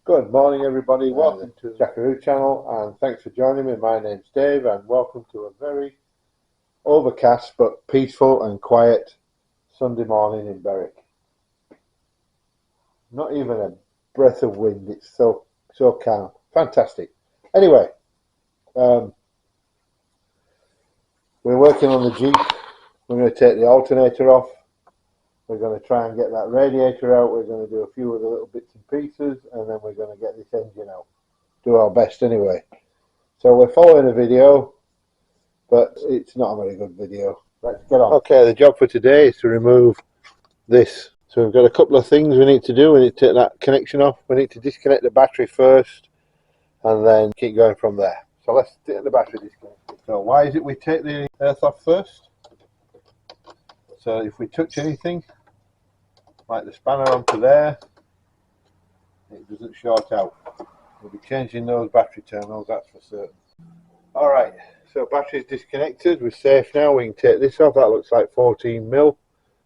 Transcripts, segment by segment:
Good morning everybody, welcome to the Jackaroo channel and thanks for joining me. My name's Dave and welcome to a very overcast but peaceful and quiet Sunday morning in Berwick. Not even a breath of wind, it's so calm, fantastic. Anyway, we're working on the Jeep. We're going to take the alternator off. We're going to try and get that radiator out. We're going to do a few of the little bits and pieces and then we're going to get this engine out. Do our best anyway. So we're following a video, but it's not a very good video. Let's get on. Okay, the job for today is to remove this. So we've got a couple of things we need to do. We need to take that connection off. We need to disconnect the battery first and then keep going from there. So let's take the battery disconnected. So why is it we take the earth off first? So if we touch anything, like the spanner onto there, it doesn't short out. We'll be changing those battery terminals, that's for certain. Alright, so battery's disconnected, we're safe now. We can take this off. That looks like 14mm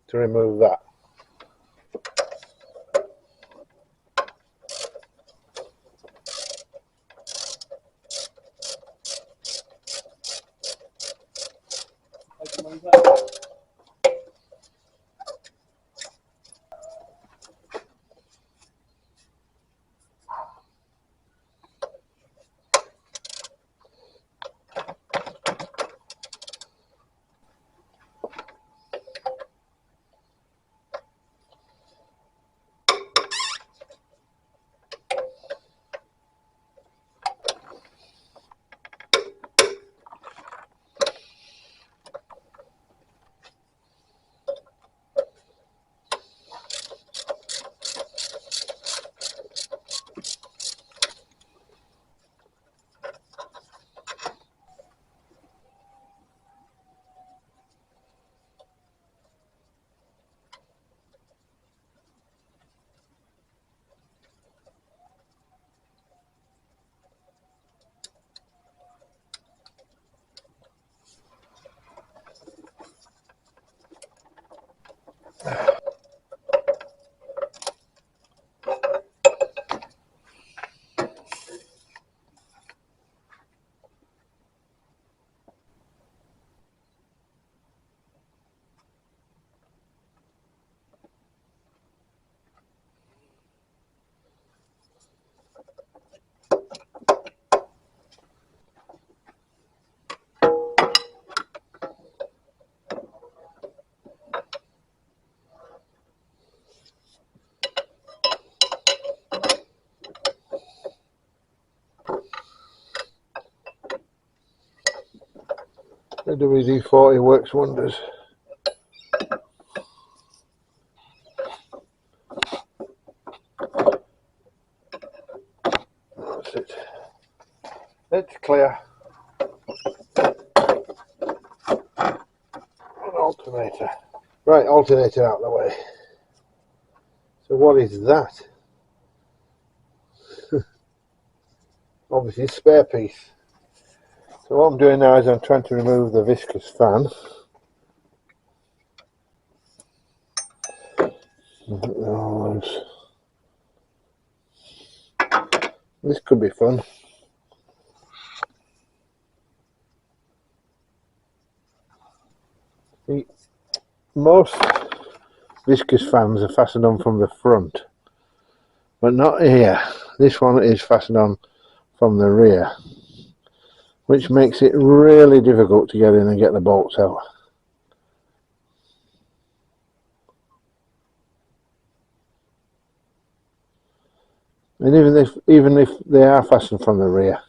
to remove that. The WD-40 works wonders. That's it. It's clear. An alternator. Right, alternator out of the way. So what is that? Obviously a spare piece. So what I'm doing now is I'm trying to remove the viscous fan. This could be fun. Most viscous fans are fastened on from the front, but not here. This one is fastened on from the rear, which makes it really difficult to get in and get the bolts out. And even if they are fastened from the rear,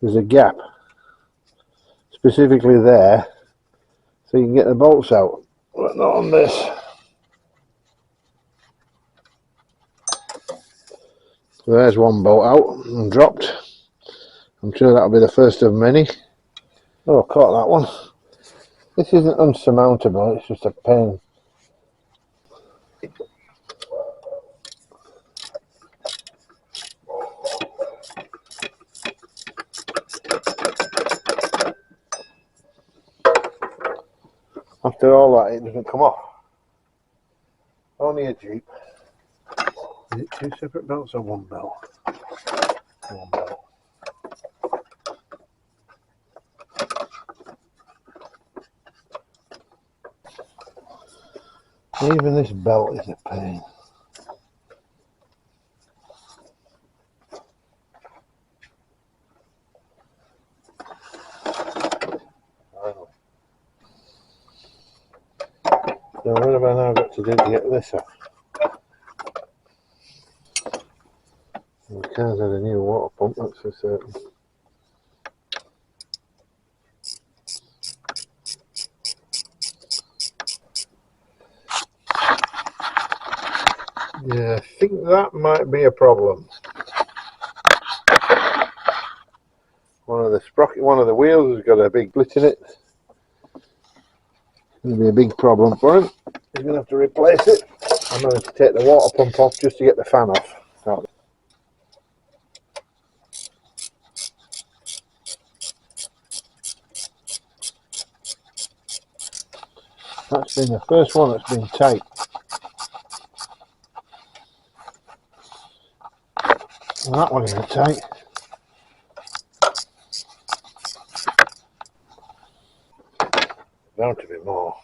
there's a gap specifically there so you can get the bolts out, but not on this. So there's one bolt out and dropped. I'm sure that'll be the first of many. Oh, I caught that one. This isn't unsurmountable, it's just a pain. After all that, it doesn't come off. Only a Jeep. Is it two separate belts or one belt? One belt. Even this belt is a pain. So what have I now got to do to get this off? The car's had a new water pump, that's for certain. Yeah, I think that might be a problem. One of the wheels has got a big split in it. It's going to be a big problem for him. He's going to have to replace it. I'm going to take the water pump off just to get the fan off. That's been the first one that's been tight. And that one isn't tight. Bound to be more.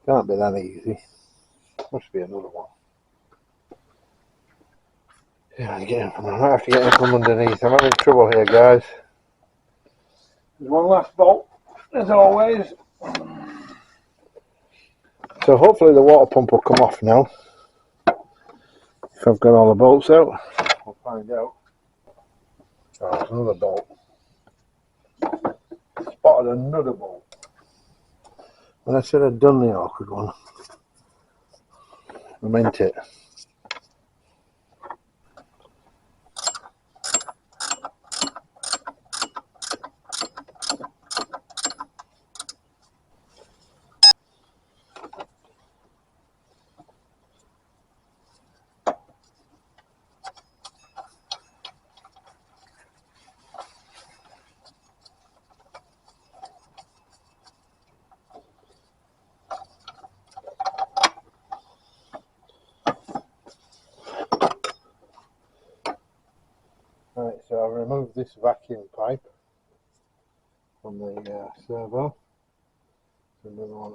Can't be that easy. Must be another one. Yeah, I might have to get him from underneath. I'm having trouble here, guys. There's one last bolt, as always. So hopefully the water pump will come off now. If I've got all the bolts out, we'll find out. Oh, there's another bolt. Spotted another bolt. And I should have done the awkward one. I meant it. Right, so I've removed this vacuum pipe from the servo. Another one